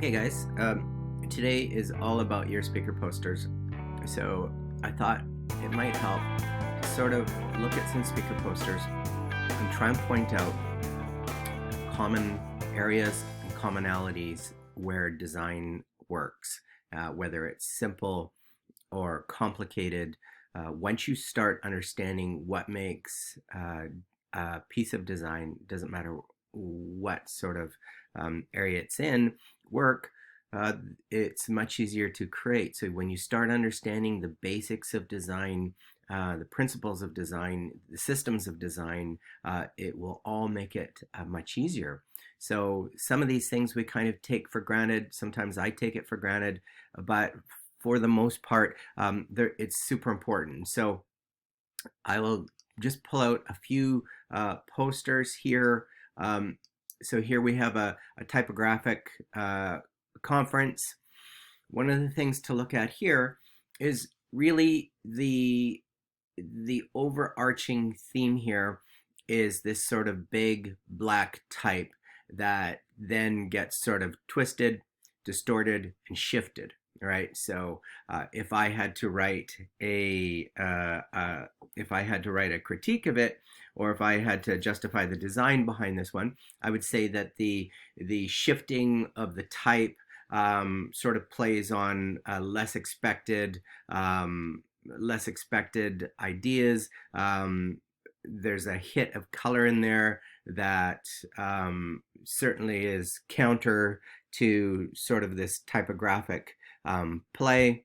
Hey guys, today is all about your speaker posters. So I thought it might help to sort of look at some speaker posters and try and point out common areas and commonalities where design works, whether it's simple or complicated. Once you start understanding what makes a piece of design, doesn't matter what sort of area it's in, work, uh, it's much easier to create. So when you start understanding the basics of design, the principles of design, the systems of design, it will all make it much easier. So some of these things we kind of take for granted. Sometimes I take it for granted, but for the most part, it's super important. So I will just pull out a few posters here. So here we have a typographic conference. One of the things to look at here is really the overarching theme here is this sort of big black type that then gets sort of twisted, distorted, and shifted. Right. So if I had to write a critique of it, or if I had to justify the design behind this one, I would say that the shifting of the type sort of plays on less expected ideas. There's a hit of color in there that certainly is counter to sort of this typographic play.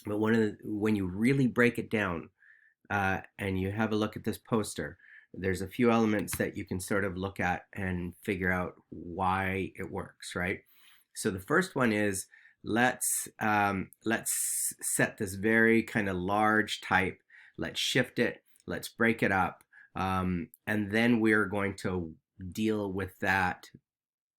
But when you really break it down and you have a look at this poster, there's a few elements that you can sort of look at and figure out why it works, right? So the first one is let's set this very kind of large type. Let's shift it. Let's break it up, and then we're going to deal with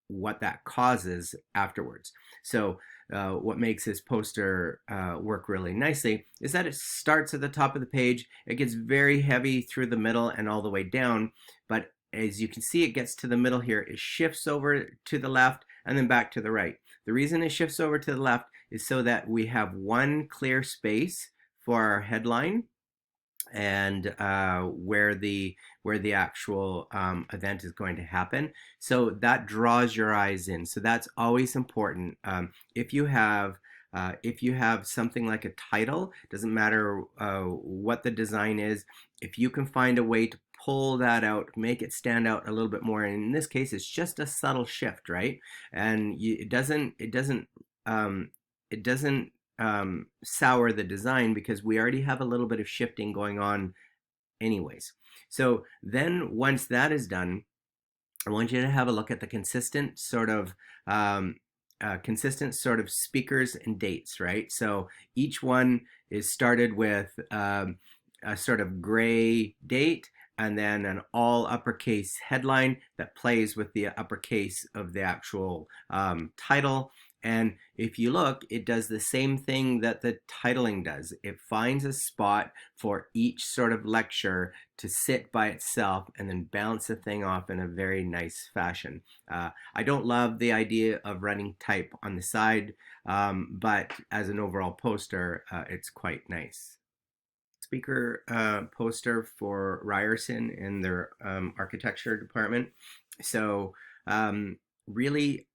what that causes afterwards. So what makes this poster work really nicely is that it starts at the top of the page. It gets very heavy through the middle and all the way down, but as you can see, it gets to the middle here. It shifts over to the left and then back to the right. The reason it shifts over to the left is so that we have one clear space for our headline and where the actual event is going to happen. So that draws your eyes in. So that's always important. If you have something like a title, doesn't matter what the design is, if you can find a way to pull that out, make it stand out a little bit more. And in this case, it's just a subtle shift, right? And it doesn't sour the design because we already have a little bit of shifting going on anyways. So then once that is done, I want you to have a look at the consistent sort of speakers and dates, right? So each one is started with a sort of gray date and then an all uppercase headline that plays with the uppercase of the actual title. And if you look, it does the same thing that the titling does. It finds a spot for each sort of lecture to sit by itself and then bounce the thing off in a very nice fashion. I don't love the idea of running type on the side, but as an overall poster, it's quite nice. Speaker poster for Ryerson in their architecture department. So really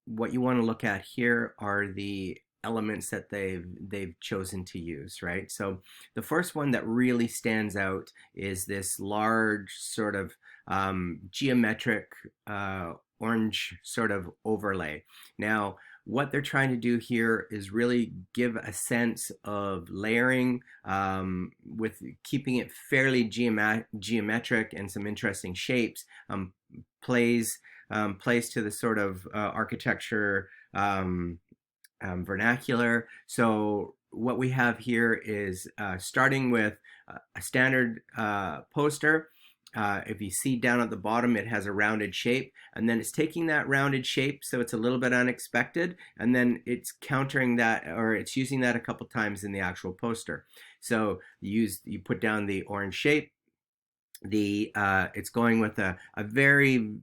what you want to look at here are the elements that they've chosen to use, right? So the first one that really stands out is this large sort of geometric orange sort of overlay. Now what they're trying to do here is really give a sense of layering with keeping it fairly geometric and some interesting shapes. Plays to the sort of architecture vernacular. So what we have here is starting with a standard poster. If you see down at the bottom, it has a rounded shape, and then it's taking that rounded shape, so it's a little bit unexpected, and then it's countering that, or it's using that a couple times in the actual poster. So you put down the orange shape, It's going with a very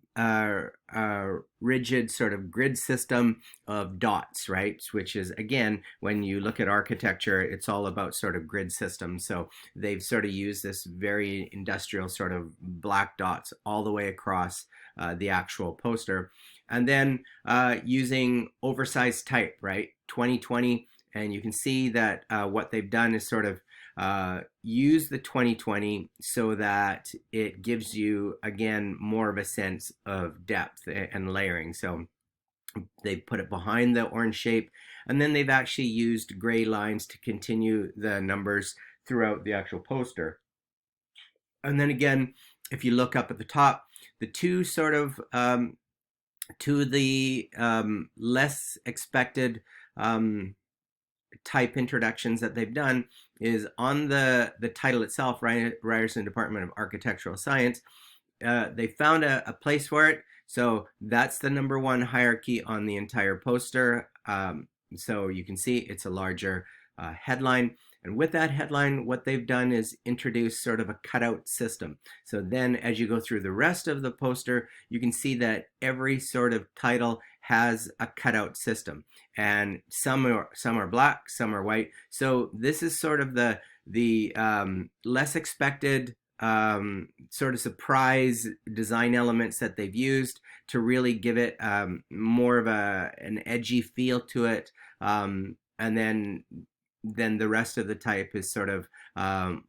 rigid sort of grid system of dots, right? Which is, again, when you look at architecture, it's all about sort of grid systems. So they've sort of used this very industrial sort of black dots all the way across the actual poster. And then using oversized type, right? 2020. And you can see that what they've done is sort of use the 2020 so that it gives you, again, more of a sense of depth and layering. So they put it behind the orange shape, and then they've actually used gray lines to continue the numbers throughout the actual poster. And then again, if you look up at the top, the two sort of to the less expected type introductions that they've done is on the title itself, Ryerson Department of Architectural Science. They found a place for it, so that's the number one hierarchy on the entire poster. So you can see it's a larger headline, and with that headline, what they've done is introduce sort of a cutout system. So then as you go through the rest of the poster, you can see that every sort of title has a cutout system, and some are black, some are white. So this is sort of the less expected sort of surprise design elements that they've used to really give it more of an edgy feel to it. And then the rest of the type is sort of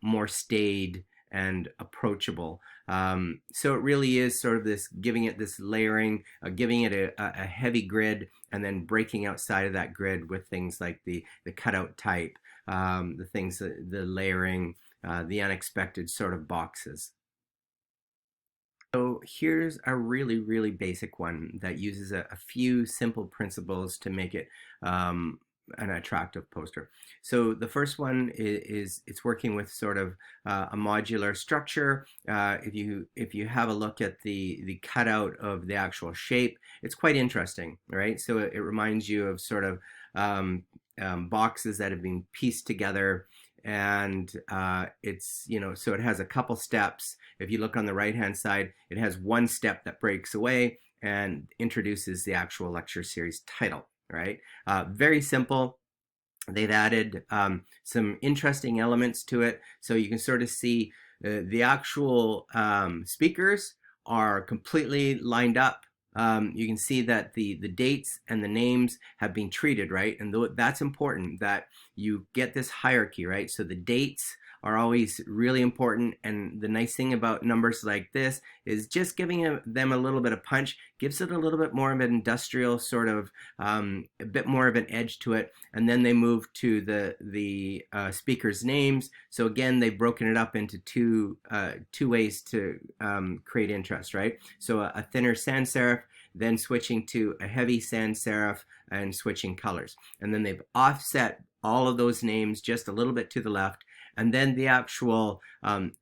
more staid and approachable. So it really is sort of this, giving it this layering, giving it a heavy grid, and then breaking outside of that grid with things like the cutout type, the things, the layering, the unexpected sort of boxes. So here's a really, really basic one that uses a few simple principles to make it an attractive poster. So the first one is it's working with sort of a modular structure. If you have a look at the cutout of the actual shape, it's quite interesting, right? So it reminds you of sort of boxes that have been pieced together, and it's, so it has a couple steps. If you look on the right hand side, it has one step that breaks away and introduces the actual lecture series title, right? Very simple. They've added some interesting elements to it, so you can sort of see the actual speakers are completely lined up. You can see that the dates and the names have been treated, right? And that's important, that you get this hierarchy, right? So the dates are always really important, and the nice thing about numbers like this is just giving them a little bit of punch, gives it a little bit more of an industrial sort of, a bit more of an edge to it. And then they move to the speakers' names. So again, they've broken it up into two ways to create interest, right? So a thinner sans serif, then switching to a heavy sans serif, and switching colors. And then they've offset all of those names just a little bit to the left. And then the actual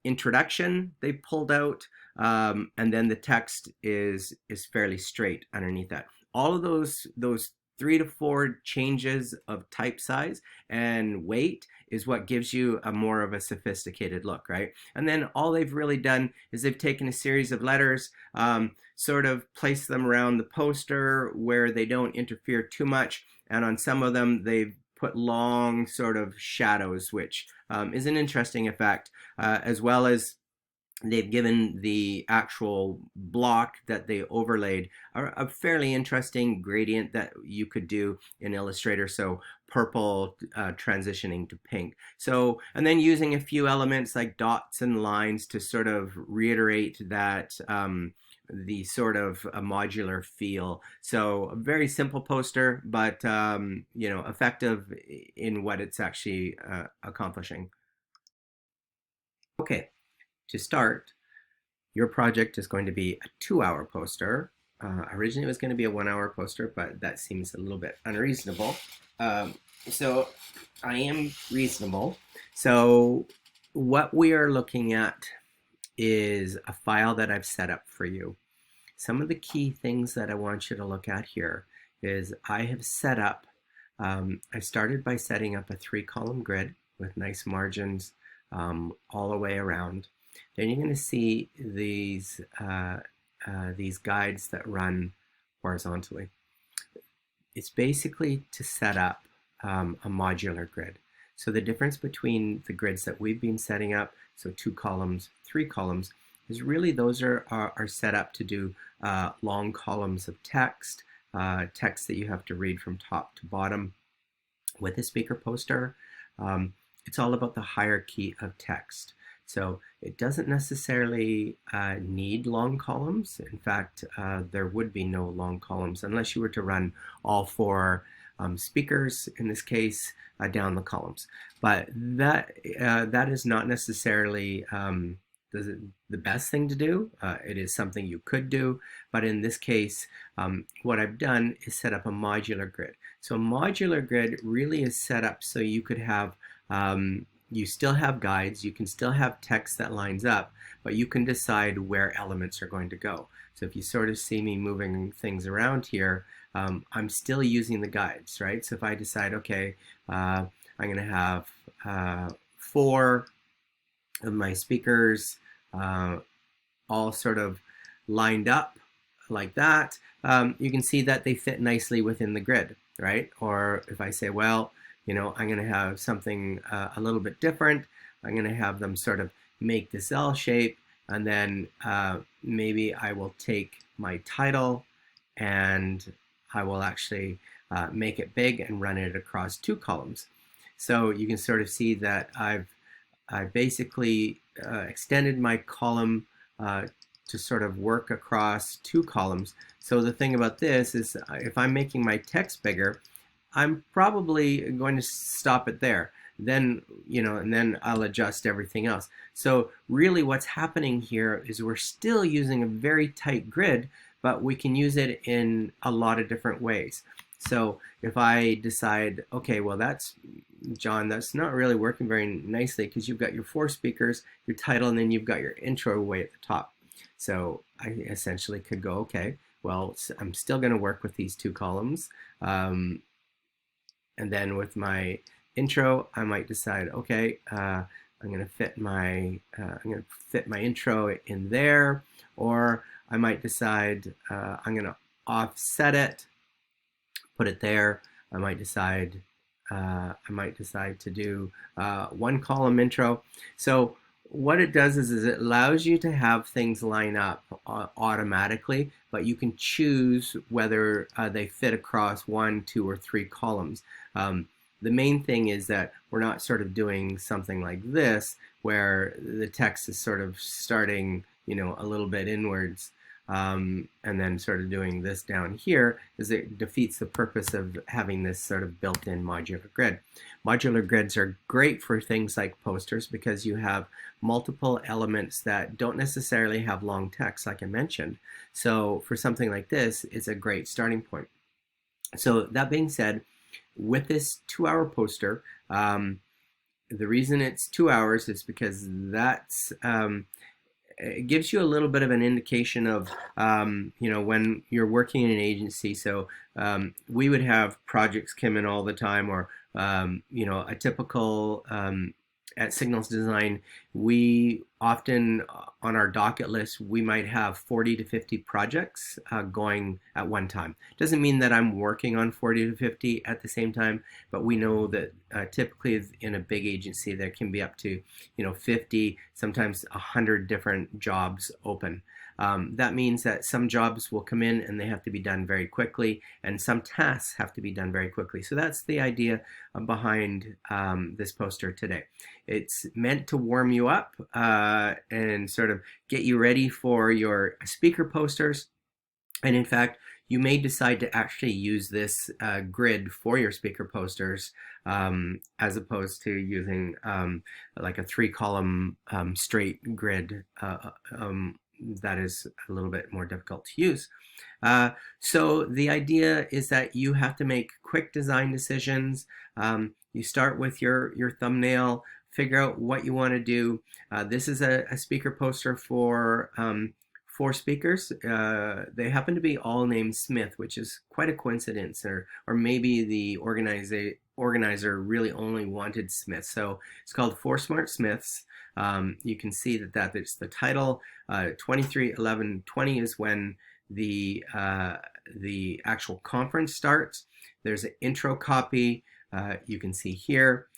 introduction they pulled out, and then the text is fairly straight underneath that. All of those 3 to 4 changes of type size and weight is what gives you a more of a sophisticated look, right? And then all they've really done is they've taken a series of letters, sort of placed them around the poster where they don't interfere too much, and on some of them they've put long sort of shadows, which is an interesting effect, as well as they've given the actual block that they overlaid a fairly interesting gradient that you could do in Illustrator. So purple transitioning to pink. So, and then using a few elements like dots and lines to sort of reiterate that the sort of a modular feel. So a very simple poster, but effective in what it's actually accomplishing. Okay, to start, your project is going to be a 2-hour poster. Originally it was going to be a 1-hour poster, but that seems a little bit unreasonable. So I am reasonable. So what we are looking at is a file that I've set up for you. Some of the key things that I want you to look at here is I have set up, I started by setting up a 3-column grid with nice margins all the way around. then you're going to see these guides that run horizontally. It's basically to set up a modular grid. So the difference between the grids that we've been setting up, so 2 columns, 3 columns, is really those are set up to do long columns of text, text that you have to read from top to bottom. With a speaker poster, it's all about the hierarchy of text. So it doesn't necessarily need long columns. In fact, there would be no long columns unless you were to run all 4 speakers, in this case, down the columns. But that is not necessarily the best thing to do. It is something you could do, but in this case, what I've done is set up a modular grid. So a modular grid really is set up so you could have you still have guides, you can still have text that lines up, but you can decide where elements are going to go. So if you sort of see me moving things around here, I'm still using the guides, right? So if I decide, okay, I'm going to have 4 of my speakers all sort of lined up like that, you can see that they fit nicely within the grid, right? Or if I say, well, you know, I'm going to have something a little bit different. I'm going to have them sort of make this L shape, and then maybe I will take my title and I will actually make it big and run it across 2 columns. So you can sort of see that I've basically extended my column to sort of work across 2 columns. So the thing about this is if I'm making my text bigger, I'm probably going to stop it there. Then, you know, and then I'll adjust everything else. So really what's happening here is we're still using a very tight grid, but we can use it in a lot of different ways. So if I decide, okay, well, that's, John, that's not really working very nicely because you've got your 4 speakers, your title, and then you've got your intro way at the top. So I essentially could go, okay, well, I'm still going to work with these 2 columns. And then with my intro, I might decide, okay, I'm going to fit my intro in there, or I might decide I'm going to offset it, put it there. I might decide to do 1 column intro. So what it does is it allows you to have things line up automatically, but you can choose whether they fit across 1, 2, or 3 columns. The main thing is that we're not sort of doing something like this, where the text is sort of starting, you know, a little bit inwards, and then sort of doing this down here, is it defeats the purpose of having this sort of built-in modular grid. Modular grids are great for things like posters because you have multiple elements that don't necessarily have long text, like I mentioned. So for something like this, it's a great starting point. So that being said, with this 2-hour poster, the reason it's 2 hours is because that's it gives you a little bit of an indication of you know, when you're working in an agency. So we would have projects come in all the time, or you know, a typical at Signals Design, we often on our docket list, we might have 40 to 50 projects going at one time. Doesn't mean that I'm working on 40 to 50 at the same time, but we know that typically in a big agency there can be up to, you know, 50, sometimes 100 different jobs open. That means that some jobs will come in and they have to be done very quickly, and some tasks have to be done very quickly. So that's the idea behind this poster today. It's meant to warm you up and sort of get you ready for your speaker posters. And in fact, you may decide to actually use this grid for your speaker posters as opposed to using like a 3-column straight grid that is a little bit more difficult to use. So the idea is that you have to make quick design decisions. You start with your thumbnail, figure out what you want to do. This is a speaker poster for 4 speakers. They happen to be all named Smith, which is quite a coincidence, or maybe the organizer really only wanted Smith. So it's called 4 Smart Smiths. You can see that it's the title. 23/11/20 is when the actual conference starts. There's an intro copy. You can see here.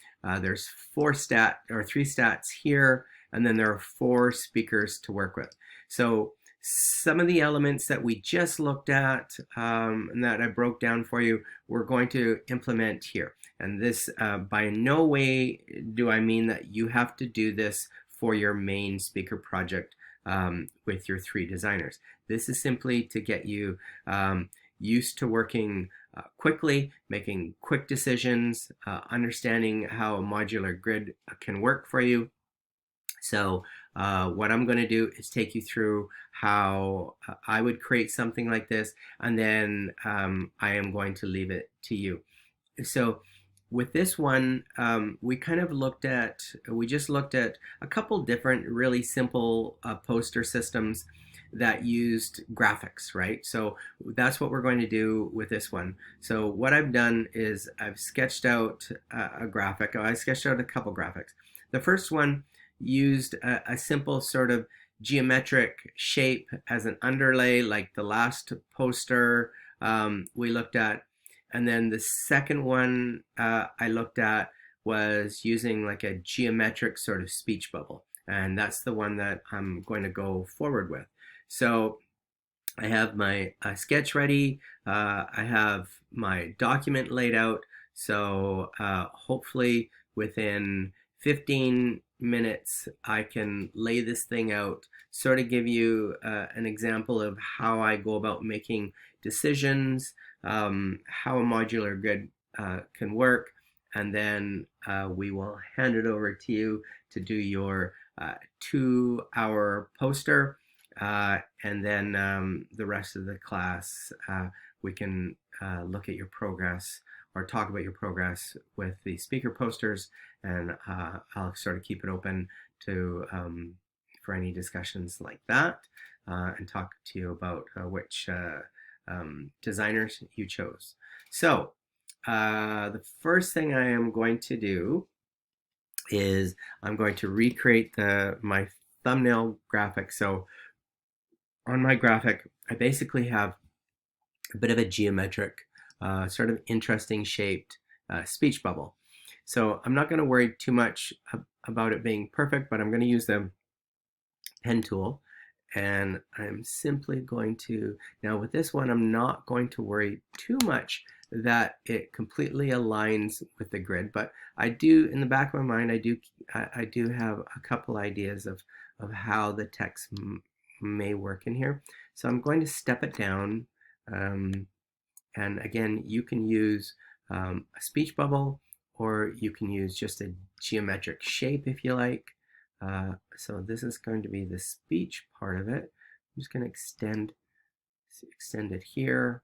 There's 3 stats here, and then there are 4 speakers to work with. So some of the elements that we just looked at and that I broke down for you, we're going to implement here. And this, by no way do I mean that you have to do this for your main speaker project with your 3 designers. This is simply to get you used to working quickly, making quick decisions, understanding how a modular grid can work for you. So what I'm going to do is take you through how I would create something like this, and then I am going to leave it to you. So with this one, we just looked at a couple different really simple poster systems that used graphics, right? So that's what we're going to do with this one. So what I've done is I've sketched out a graphic. I sketched out a couple graphics. The first one used a simple sort of geometric shape as an underlay, like the last poster we looked at. And then the second one I looked at was using like a geometric sort of speech bubble. And that's the one that I'm going to go forward with. So I have my sketch ready. I have my document laid out. So hopefully within 15 minutes, I can lay this thing out, sort of give you an example of how I go about making decisions, how a modular grid can work, and then we will hand it over to you to do your 2-hour poster, and then the rest of the class we can look at your progress or talk about your progress with the speaker posters, and I'll sort of keep it open to for any discussions like that, and talk to you about which designers you chose. So the first thing I am going to do is I'm going to recreate my thumbnail graphic. So on my graphic, I basically have a bit of a geometric, sort of interesting shaped speech bubble. So I'm not going to worry too much about it being perfect, but I'm going to use the pen tool, and I'm simply going to, now with this one, I'm not going to worry too much that it completely aligns with the grid, but I do, in the back of my mind, I do have a couple ideas of how the text may work in here. So I'm going to step it down, and again, you can use a speech bubble, or you can use just a geometric shape if you like. So this is going to be the speech part of it. I'm just going to extend it here,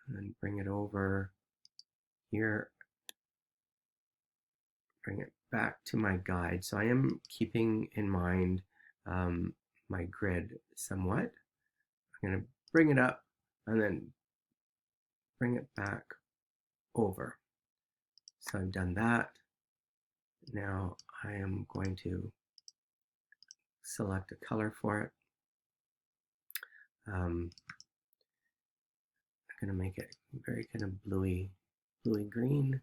and then bring it over here, bring it back to my guide. So I am keeping in mind my grid somewhat. I'm going to bring it up and then bring it back over. So I've done that. Now I am going to select a color for it. I'm going to make it very kind of bluey green.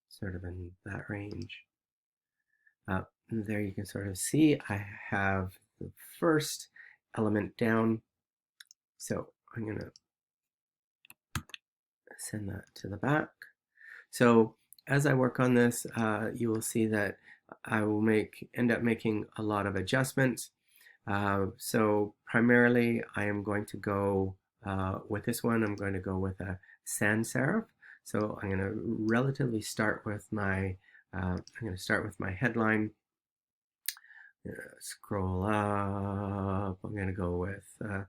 Sort of in that range. There you can sort of see I have the first element down. So I'm going to send that to the back. So as I work on this, you will see that I will end up making a lot of adjustments. So primarily I am going to go with this one, I'm going to go with a sans serif. So I'm going to relatively start with my headline. Scroll up. I'm going to go with a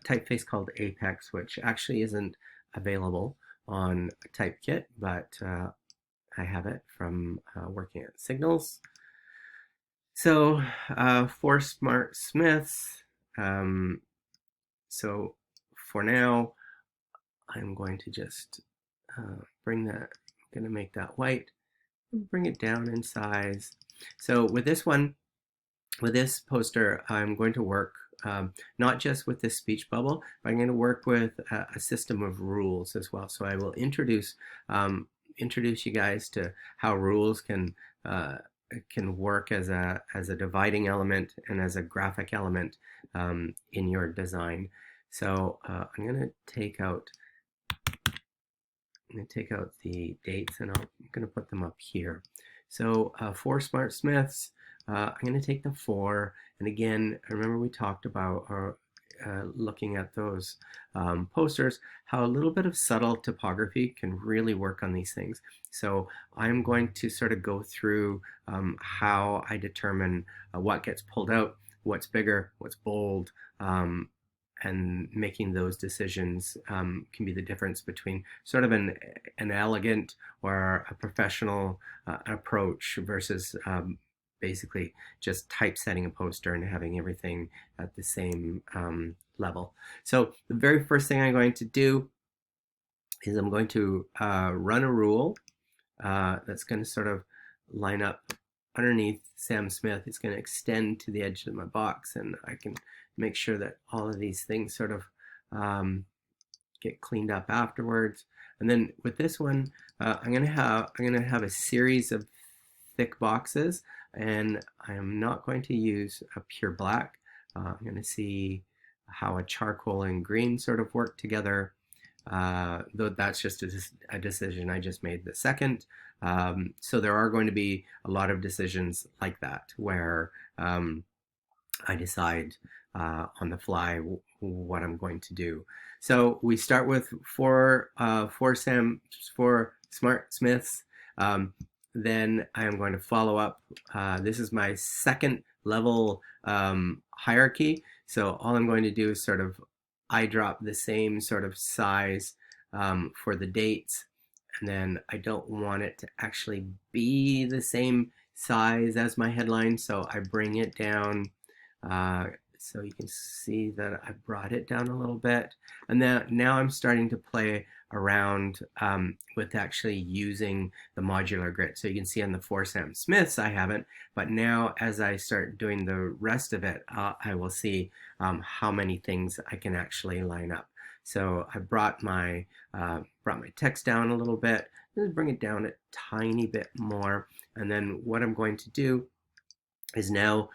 typeface called Apex, which actually isn't available on Typekit, but I have it from working at Signals. So for Smart Smiths, so for now, I'm going to just bring that, I'm going to make that white, and bring it down in size. So with this one, with this poster, I'm going to work not just with this speech bubble, but I'm going to work with a system of rules as well. So I will introduce you guys to how rules can work as a dividing element and as a graphic element in your design. So I'm going to take out the dates, and I'm going to put them up here. So for Smart Smiths, I'm going to take the 4, and again, I remember we talked about looking at those posters, how a little bit of subtle typography can really work on these things. So I'm going to sort of go through how I determine what gets pulled out, what's bigger, what's bold, and making those decisions can be the difference between sort of an elegant or a professional approach versus basically just typesetting a poster and having everything at the same level. So the very first thing I'm going to do is I'm going to run a rule that's going to sort of line up underneath Sam Smith. It's going to extend to the edge of my box, and I can make sure that all of these things sort of get cleaned up afterwards. And then with this one, I'm going to have a series of thick boxes, and I am not going to use a pure black. I'm going to see how a charcoal and green sort of work together. Though that's just a decision I just made the second. So there are going to be a lot of decisions like that where I decide on the fly what I'm going to do. So we start with four Smart Smiths. Then I am going to follow up. This is my second level hierarchy. So all I'm going to do is sort of eyedrop the same sort of size for the dates, and then I don't want it to actually be the same size as my headline, so I bring it down. So you can see that I brought it down a little bit, and then now I'm starting to play around with actually using the modular grid. So you can see on the 4 Sam Smiths I haven't, but now as I start doing the rest of it, I will see how many things I can actually line up. So I brought my text down a little bit, just bring it down a tiny bit more, and then what I'm going to do is now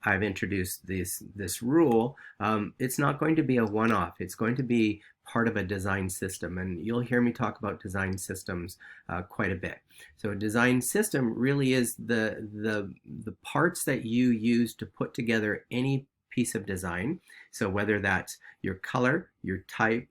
I've introduced this rule. It's not going to be a one-off. It's going to be part of a design system, and you'll hear me talk about design systems quite a bit. So a design system really is the parts that you use to put together any piece of design. So whether that's your color, your type,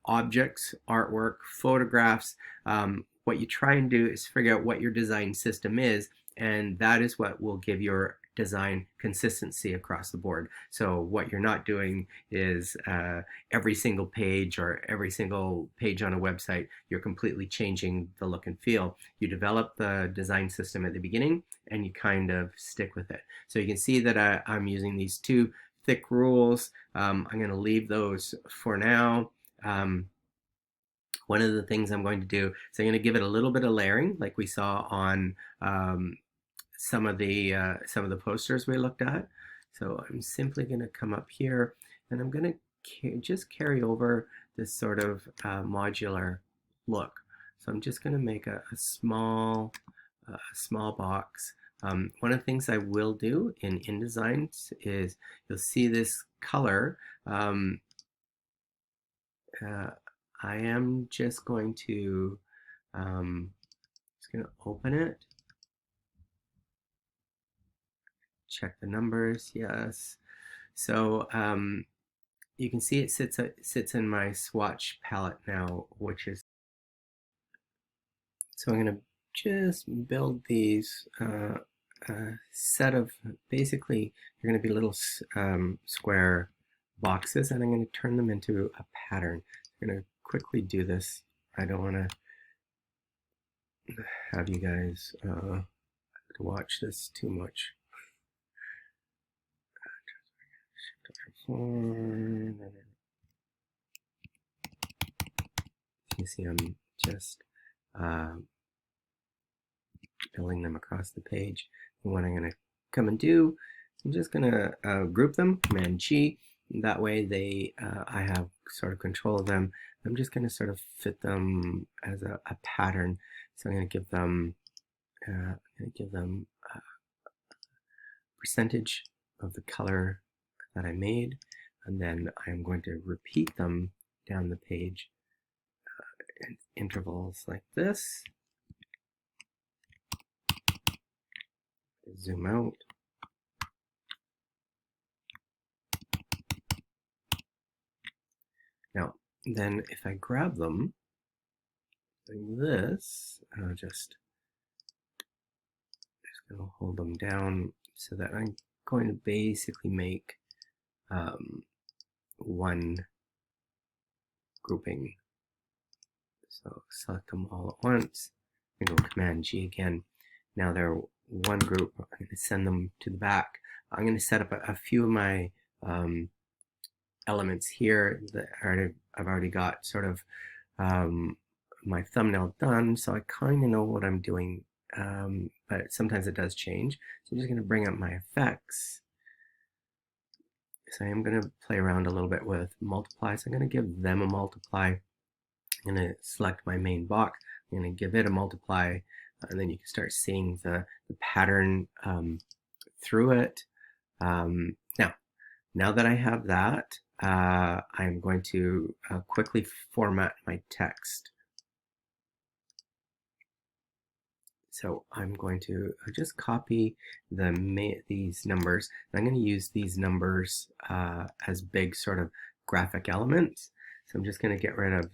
objects, artwork, photographs, what you try and do is figure out what your design system is, and that is what will give your design consistency across the board. So what you're not doing is every single page or every single page on a website, you're completely changing the look and feel. You develop the design system at the beginning and you kind of stick with it. So you can see that I'm using these 2 thick rules. I'm going to leave those for now. One of the things I'm going to do is I'm going to give it a little bit of layering, like we saw on some of the posters we looked at. So I'm simply going to come up here, and I'm going to just carry over this sort of modular look. So I'm just going to make a small box. One of the things I will do in InDesign is you'll see this color. I am just going to open it, check the numbers, yes. So you can see it sits in my swatch palette now, which is, so I'm going to just build these set of, basically they're going to be little square boxes, and I'm going to turn them into a pattern. I'm going to quickly do this. I don't want to have you guys watch this too much. You see I'm just filling them across the page. And what I'm going to come and do, I'm just going to group them, Command G. That way I have sort of control of them. I'm just going to sort of fit them as a pattern. So I'm going to give them percentage of the color that I made, and then I'm going to repeat them down the page in intervals like this. Zoom out. Now, then if I grab them like this, I'll just going to hold them down so that I'm going to basically make one grouping. So select them all at once and go Command G again. Now they're one group. I'm going to send them to the back. I'm going to set up a few of my elements here that I've already got sort of my thumbnail done, so I kind of know what I'm doing, but sometimes it does change. So I'm just going to bring up my effects. So I am going to play around a little bit with multiply. So I'm going to give them a multiply. I'm going to select my main box. I'm going to give it a multiply, and then you can start seeing the pattern through it. Now that I have that, I'm going to quickly format my text. So I'm going to just copy these numbers. I'm going to use these numbers as big sort of graphic elements. So I'm just going to get rid of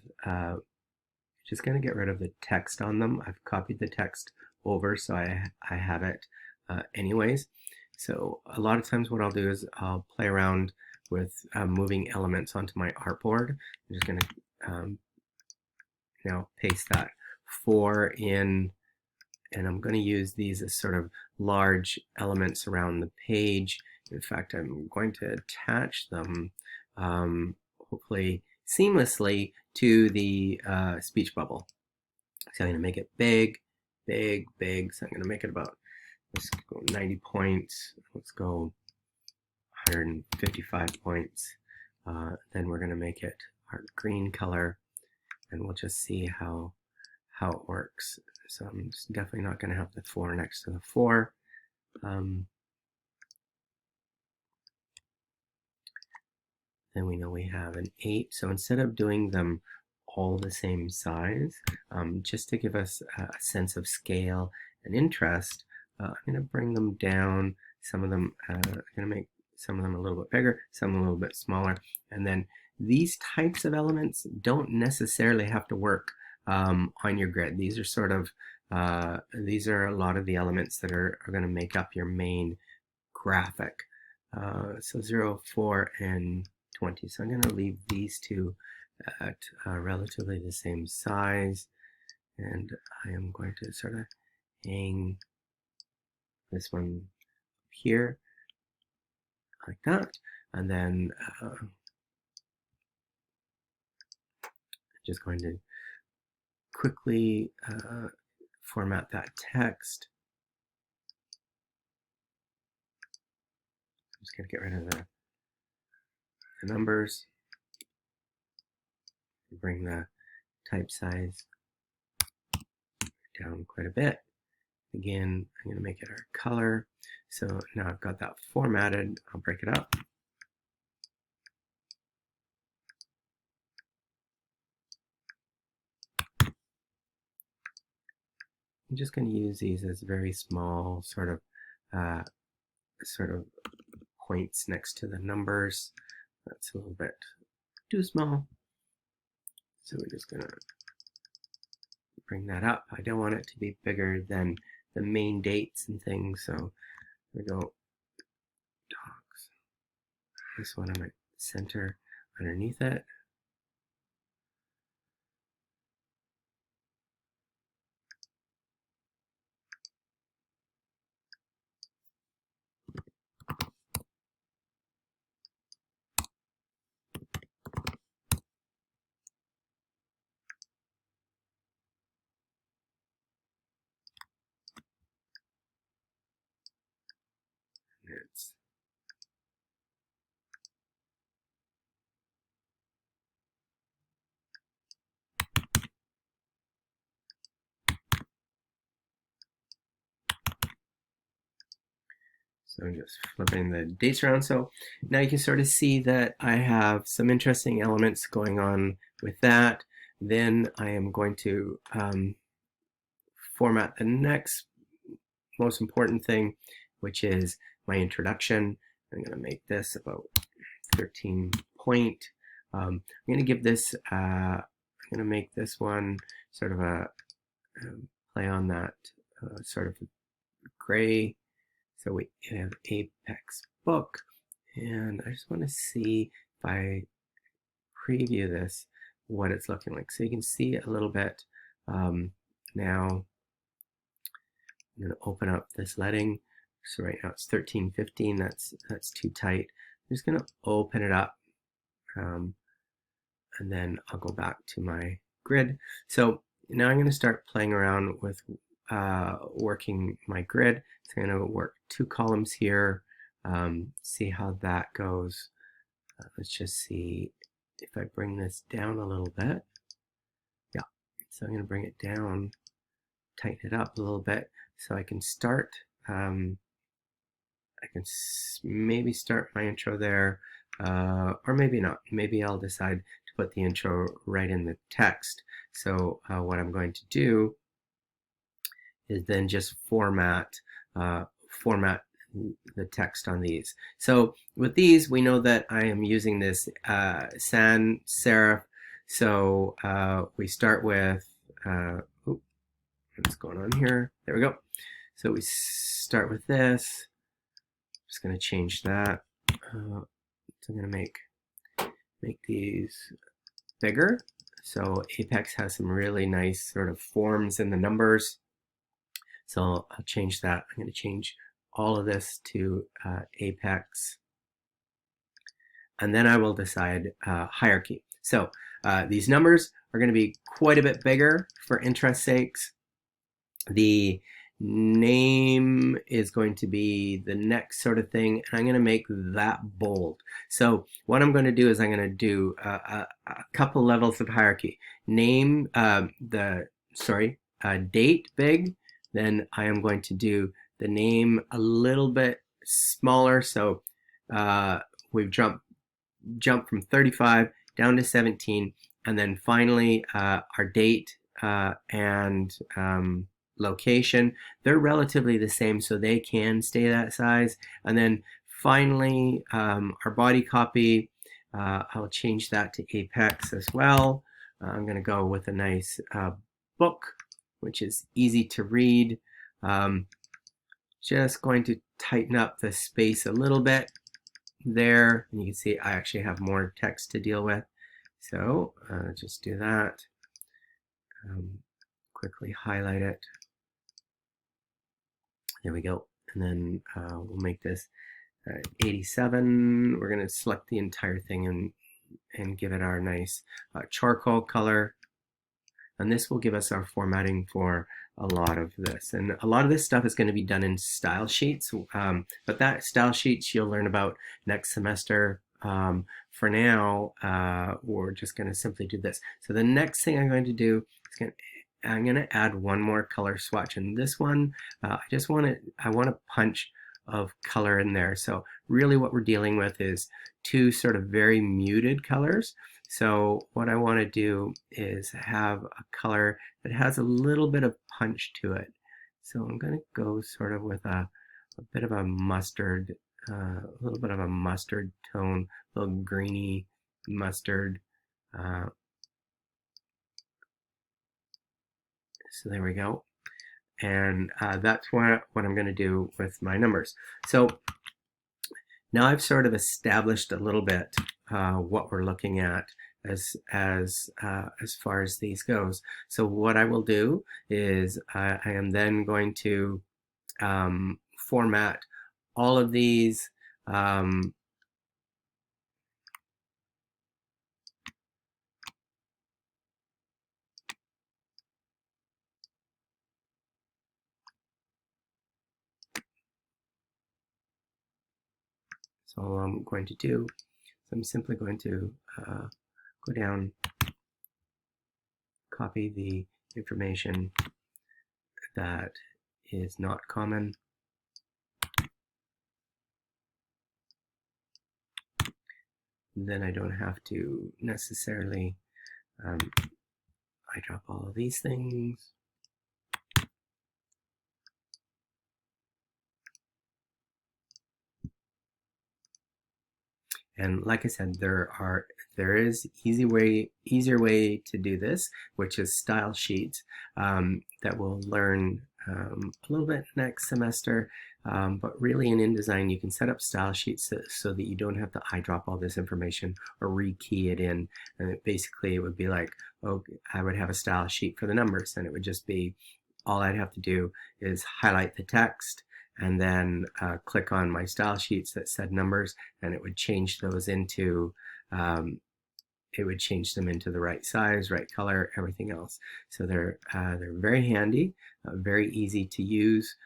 the text on them. I've copied the text over, so I have it anyways. So a lot of times what I'll do is I'll play around with moving elements onto my artboard. I'm just going to now paste that 4 in, and I'm going to use these as sort of large elements around the page. In fact, I'm going to attach them hopefully seamlessly to the speech bubble. So I'm going to make it big, big, big. So I'm going to make it about, let's go 90 points. Let's go 155 points. Then we're going to make it our green color, and we'll just see how it works. So I'm definitely not going to have the 4 next to the 4. Then we know we have an 8. So instead of doing them all the same size, just to give us a sense of scale and interest, I'm going to bring them down. Some of them, I'm going to make some of them a little bit bigger, some a little bit smaller. And then these types of elements don't necessarily have to work on your grid. These are sort of, these are a lot of the elements that are going to make up your main graphic. So 0, 4, and 20. So I'm going to leave these two at relatively the same size, and I am going to sort of hang this one here like that, and then just going to quickly format that text. I'm just going to get rid of the numbers, bring the type size down quite a bit. Again, I'm going to make it our color. So now I've got that formatted. I'll break it up. I'm just going to use these as very small sort of points next to the numbers. That's a little bit too small. So we're just going to bring that up. I don't want it to be bigger than the main dates and things. So we go dogs. This one I might center underneath it. It's So I'm just flipping the dates around. So now you can sort of see that I have some interesting elements going on with that. Then I am going to format the next most important thing, which is my introduction. I'm going to make this about 13 point. I'm going to give this, I'm going to make this one sort of a play on that sort of gray. So we have Apex book, and I just want to see if I preview this, what it's looking like. So you can see a little bit now. I'm going to open up this leading. So right now it's 1315. That's too tight. I'm just going to open it up, and then I'll go back to my grid. So now I'm going to start playing around with working my grid. So I'm going to work 2 columns here, see how that goes. Let's just see if I bring this down a little bit. Yeah, so I'm going to bring it down, tighten it up a little bit so I can start. I can maybe start my intro there, or maybe not. Maybe I'll decide to put the intro right in the text. So what I'm going to do is then just format the text on these. So with these, we know that I am using this sans serif. So we start with, what's going on here? There we go. So we start with this. I'm just going to change that. So I'm going to make these bigger. So Apex has some really nice sort of forms in the numbers. So I'll change that. I'm going to change all of this to Apex. And then I will decide hierarchy. So these numbers are going to be quite a bit bigger for interest sakes. The name is going to be the next sort of thing, and I'm going to make that bold. So what I'm going to do is I'm going to do a couple levels of hierarchy. Name, date big, then I am going to do the name a little bit smaller. So we've jumped from 35 down to 17, and then finally our date and location, they're relatively the same, so they can stay that size. And then finally our body copy, I'll change that to Apex as well. I'm going to go with a nice book, which is easy to read. Just going to tighten up the space a little bit there, and you can see I actually have more text to deal with. So just do that. Quickly highlight it. There we go. And then we'll make this 87. We're going to select the entire thing and give it our nice charcoal color. And this will give us our formatting for a lot of this. And a lot of this stuff is going to be done in style sheets. But that style sheets you'll learn about next semester. For now, we're just going to simply do this. So the next thing I'm going to do is I'm going to add one more color swatch, and this one I want a punch of color in there. So really what we're dealing with is 2 sort of very muted colors. So what I want to do is have a color that has a little bit of punch to it. So I'm going to go sort of with a bit of a mustard, a little bit of a mustard tone, a little greeny mustard. So there we go. And that's what I'm going to do with my numbers. So now I've sort of established a little bit what we're looking at as far as these goes. So what I will do is I am then going to format all of these So all I'm going to do is I'm simply going to go down, copy the information that is not common, then I don't have to necessarily I drop all of these things. And like I said, there is easier way to do this, which is style sheets that we'll learn a little bit next semester. But really in InDesign, you can set up style sheets so that you don't have to eyedrop all this information or rekey it in. And basically it would be like, oh, I would have a style sheet for the numbers, and it would just be, all I'd have to do is highlight the text and then click on my style sheets that said numbers, and it would change those into it would change them into the right size, right color, everything else. So they're very handy, very easy to use,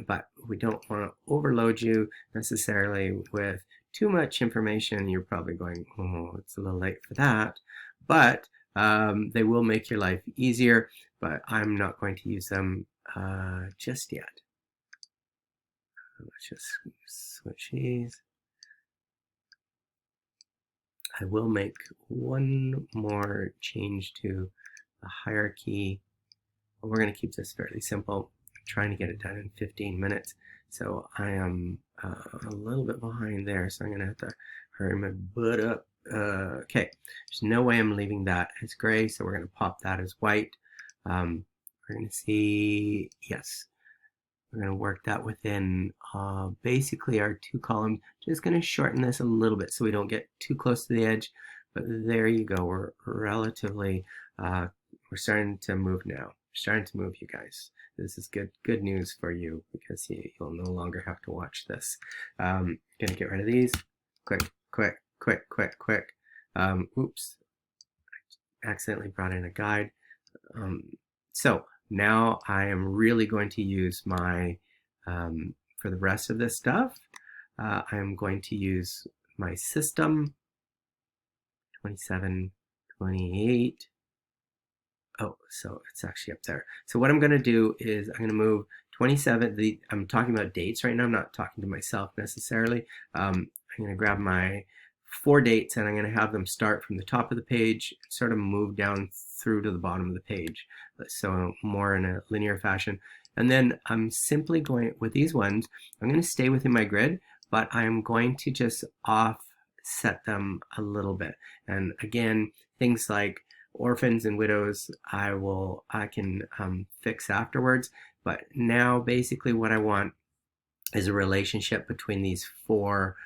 but we don't want to overload you necessarily with too much information. You're probably going, oh, it's a little late for that, but they will make your life easier, but I'm not going to use them just yet. Let's just switch these. I will make one more change to the hierarchy. We're going to keep this fairly simple. I'm trying to get it done in 15 minutes. So I am a little bit behind there, so I'm going to have to hurry my butt up. Okay, there's no way I'm leaving that as gray, so we're going to pop that as white. We're going to see, yes, we're going to work that within basically our two columns. Just going to shorten this a little bit so we don't get too close to the edge. But there you go. We're relatively, we're starting to move now. We're starting to move, you guys. This is good news for you because you'll no longer have to watch this. Going to get rid of these. Quick, quick, quick, quick, quick. Oops. I accidentally brought in a guide. So now I am really going to use my, for the rest of this stuff, I am going to use my system, 27, 28. Oh, so it's actually up there. So what I'm going to do is I'm going to move 27. I'm talking about dates right now. I'm not talking to myself necessarily. I'm going to grab my 4 dates and I'm going to have them start from the top of the page, sort of move down through to the bottom of the page. So more in a linear fashion. And then I'm simply going, with these ones, I'm going to stay within my grid, but I'm going to just offset them a little bit. And again, things like orphans and widows, I can fix afterwards. But now basically what I want is a relationship between these four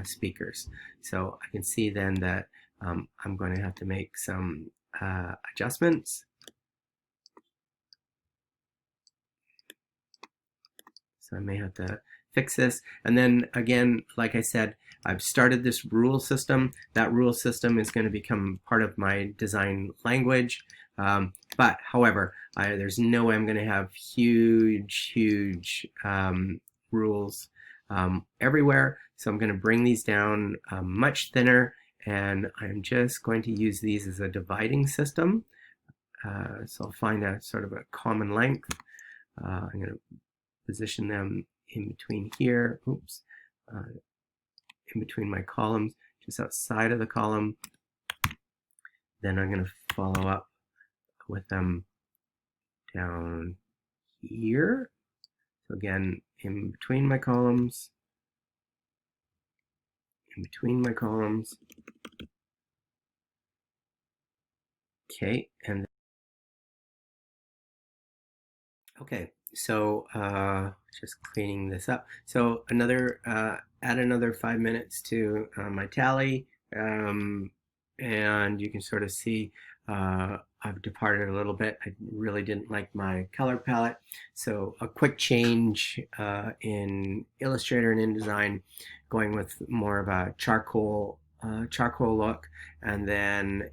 speakers. So I can see then that I'm going to have to make some adjustments. So I may have to fix this. And then again, like I said, I've started this rule system. That rule system is going to become part of my design language. But however, there's no way I'm going to have huge rules everywhere. So I'm going to bring these down much thinner, and I'm just going to use these as a dividing system. So I'll find a sort of a common length. I'm going to position them in between here, oops, in between my columns, just outside of the column. Then I'm going to follow up with them down here. So again, in between my columns, Okay, and okay, so just cleaning this up. So another, add another 5 minutes to my tally, and you can sort of see I've departed a little bit. I really didn't like my color palette, so a quick change in Illustrator and InDesign, going with more of a charcoal look, and then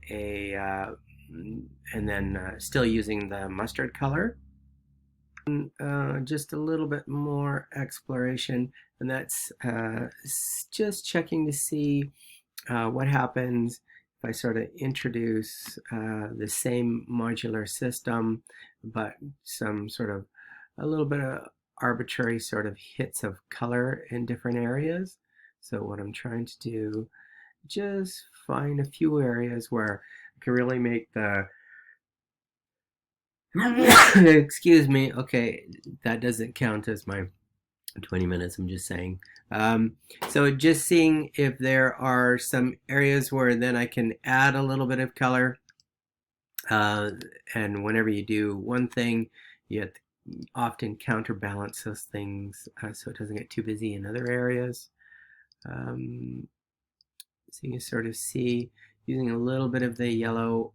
still using the mustard color. just a little bit more exploration, and that's just checking to see what happens if I sort of introduce the same modular system, but some sort of a little bit of arbitrary sort of hits of color in different areas. So what I'm trying to do, just find a few areas where I can really make the excuse me, okay, that doesn't count as my 20 minutes, I'm just saying. So just seeing if there are some areas where then I can add a little bit of color. And whenever you do one thing, you have to often counterbalance those things so it doesn't get too busy in other areas. So you can sort of see using a little bit of the yellow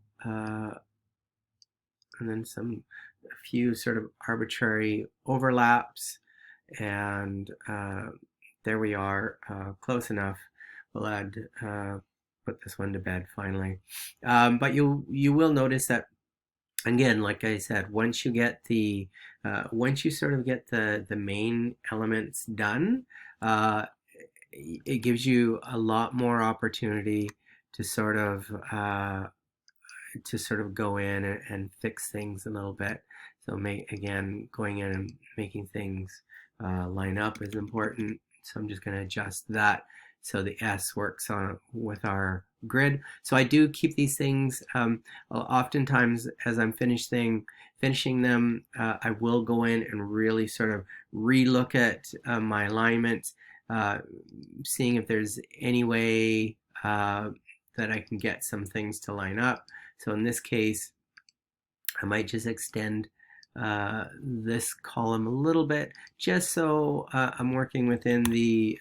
and then a few sort of arbitrary overlaps, and there we are, close enough. We'll add put this one to bed finally, but you will notice that again, like I said, once you get the once you sort of get the main elements done, it gives you a lot more opportunity to sort of go in and fix things a little bit. So going in and making things line up is important. So I'm just going to adjust that so the S works on with our grid. So I do keep these things oftentimes as I'm finishing them. I will go in and really sort of relook at my alignment, seeing if there's any way that I can get some things to line up. So in this case, I might just extend this column a little bit, just so I'm working within the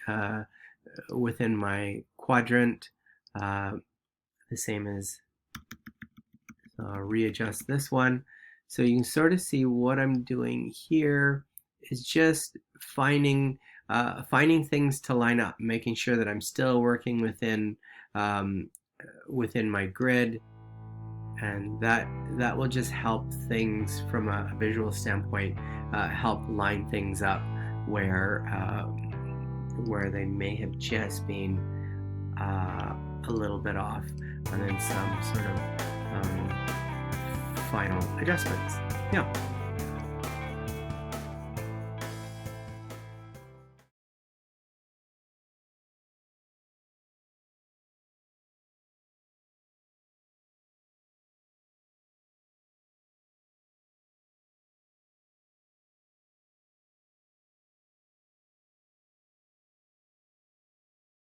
within my quadrant. The same as readjust this one, so you can sort of see what I'm doing here is just finding things to line up, making sure that I'm still working within within my grid. And that will just help things from a visual standpoint, help line things up where they may have just been a little bit off, and then some sort of final adjustments. Yeah.